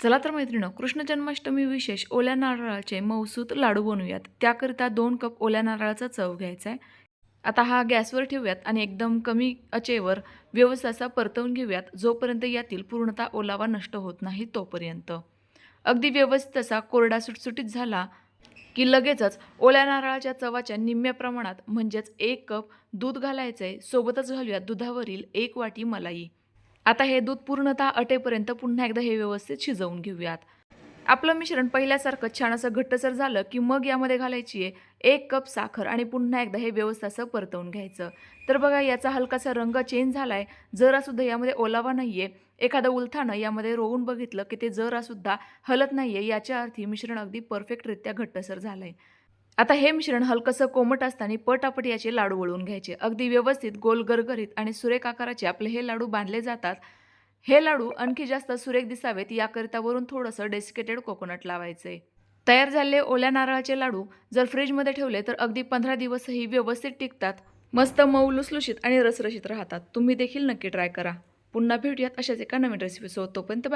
चला तर मैत्रिणींनो, कृष्ण जन्माष्टमी विशेष ओल्या नारळाचे मऊसूत लाडू बनवूयात. त्याकरिता 2 कप ओल्या नारळाचा चव घ्यायचा आहे. आता हा गॅसवर ठेवूयात आणि एकदम कमी आचेवर व्यवस्थित असा परतवून घेऊयात, जोपर्यंत यातील पूर्णतः ओलावा नष्ट होत नाही तोपर्यंत. अगदी व्यवस्थित असा कोरडा सुटसुटीत झाला की लगेचच ओल्या नारळाच्या चवाच्या निम्म्या प्रमाणात म्हणजेच 1 कप दूध घालायचं आहे. सोबतच घालूयात दुधावरील 1 वाटी मलाई. आता हे दूध पूर्णतः आटेपर्यंत पुन्हा एकदा हे व्यवस्थित शिजवून घेऊयात. आपलं मिश्रण पहिल्यासारखं छान असं घट्टसर झालं की मग यामध्ये घालायची आहे 1 कप साखर आणि पुन्हा एकदा हे व्यवस्थित असं परतवून घ्यायचं. तर बघा याचा हलकासा रंग चेंज झालाय. जरासुद्धा यामध्ये ओलावा नाहीये. एखादं उलथानं यामध्ये रोवून बघितलं की ते जरासुद्धा हलत नाहीये. याच्या अर्थी मिश्रण अगदी परफेक्टरित्या घट्टसर झालंय. आता हे मिश्रण हलकंसं कोमट असताना पटापट याचे लाडू वळवून घ्यायचे. अगदी व्यवस्थित गोल गरगरीत आणि सुरेख आकाराचे आपले हे लाडू बांधले जातात. हे लाडू आणखी जास्त सुरेख दिसावेत याकरिता वरून थोडंसं डेसिकेटेड कोकोनट लावायचे. तयार झालेले ओल्या नारळाचे लाडू जर फ्रीजमध्ये ठेवले तर अगदी 15 दिवसही व्यवस्थित टिकतात. मस्त मऊ लुसलुशीत आणि रसरशीत राहतात. तुम्ही देखील नक्की ट्राय करा. पुन्हा भेटूयात अशाच एका नवीन रेसिपीसोबत. तोपर्यंत बाय.